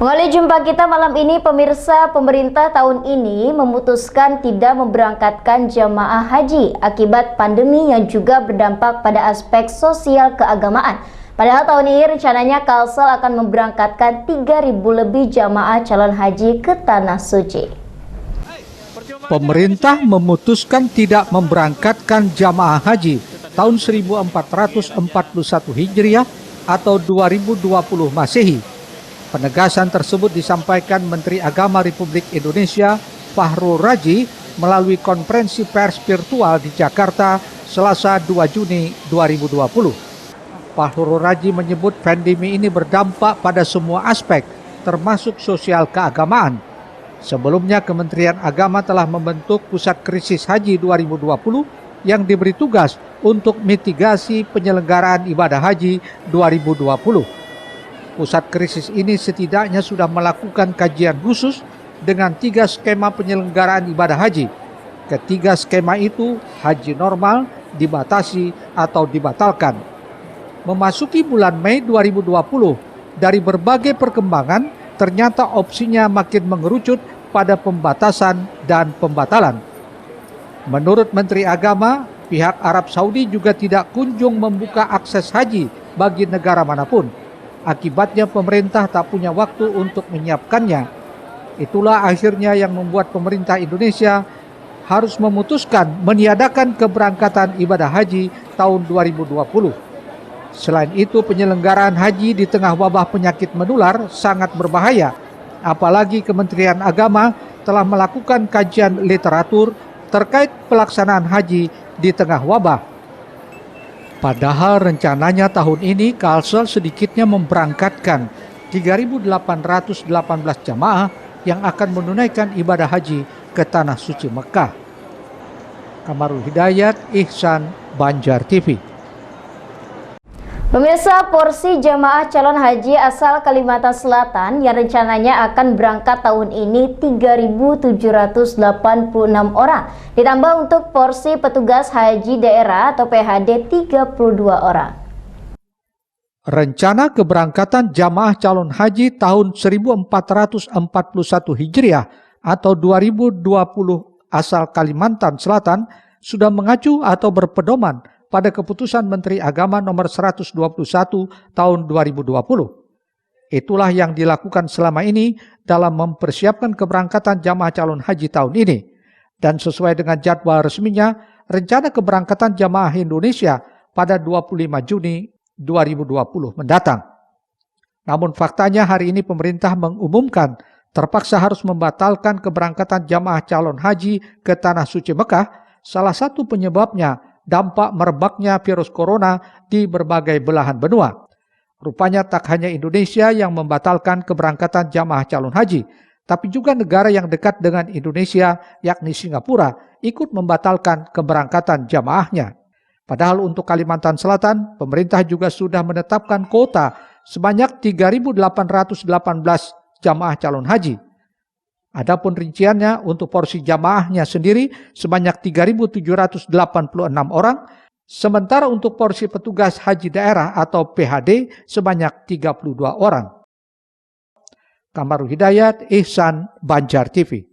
Mengawali jumpa kita malam ini, pemirsa, pemerintah tahun ini memutuskan tidak memberangkatkan jamaah haji akibat pandemi yang juga berdampak pada aspek sosial keagamaan. Padahal tahun ini rencananya Kalsel akan memberangkatkan 3.000 lebih jamaah calon haji ke Tanah Suci. Pemerintah memutuskan tidak memberangkatkan jamaah haji tahun 1441 Hijriah atau 2020 Masehi. Penegasan tersebut disampaikan Menteri Agama Republik Indonesia Fahrul Raji melalui konferensi pers virtual di Jakarta Selasa 2 Juni 2020. Fahrul Raji menyebut pandemi ini berdampak pada semua aspek termasuk sosial keagamaan. Sebelumnya Kementerian Agama telah membentuk Pusat Krisis Haji 2020 yang diberi tugas untuk mitigasi penyelenggaraan ibadah haji 2020. Pusat krisis ini setidaknya sudah melakukan kajian khusus dengan 3 skema penyelenggaraan ibadah haji. Ketiga skema itu haji normal, dibatasi, atau dibatalkan. Memasuki bulan Mei 2020, dari berbagai perkembangan, ternyata opsinya makin mengerucut pada pembatasan dan pembatalan. Menurut Menteri Agama, pihak Arab Saudi juga tidak kunjung membuka akses haji bagi negara manapun. Akibatnya pemerintah tak punya waktu untuk menyiapkannya. Itulah akhirnya yang membuat pemerintah Indonesia harus memutuskan meniadakan keberangkatan ibadah haji tahun 2020. Selain itu, penyelenggaraan haji di tengah wabah penyakit menular sangat berbahaya. Apalagi Kementerian Agama telah melakukan kajian literatur terkait pelaksanaan haji di tengah wabah. Padahal rencananya tahun ini Kalsel sedikitnya memberangkatkan 3.818 jamaah yang akan menunaikan ibadah haji ke Tanah Suci Mekah. Kamarul Hidayat, Ihsan, Banjar TV. Pemirsa, porsi jamaah calon haji asal Kalimantan Selatan yang rencananya akan berangkat tahun ini 3.786 orang. Ditambah untuk porsi petugas haji daerah atau PHD 32 orang. Rencana keberangkatan jamaah calon haji tahun 1441 Hijriah atau 2020 asal Kalimantan Selatan sudah mengacu atau berpedoman pada keputusan Menteri Agama nomor 121 tahun 2020. Itulah yang dilakukan selama ini dalam mempersiapkan keberangkatan jamaah calon haji tahun ini. Dan sesuai dengan jadwal resminya, rencana keberangkatan jamaah Indonesia pada 25 Juni 2020 mendatang. Namun faktanya hari ini pemerintah mengumumkan terpaksa harus membatalkan keberangkatan jamaah calon haji ke Tanah Suci Mekah. Salah satu penyebabnya dampak merebaknya virus corona di berbagai belahan benua. Rupanya tak hanya Indonesia yang membatalkan keberangkatan jamaah calon haji, tapi juga negara yang dekat dengan Indonesia, yakni Singapura, ikut membatalkan keberangkatan jamaahnya. Padahal untuk Kalimantan Selatan, pemerintah juga sudah menetapkan kuota sebanyak 3.818 jamaah calon haji. Adapun rinciannya untuk porsi jamaahnya sendiri sebanyak 3.786 orang, sementara untuk porsi petugas haji daerah atau PHD sebanyak 32 orang. Kamarul Hidayat, Ihsan, Banjar TV.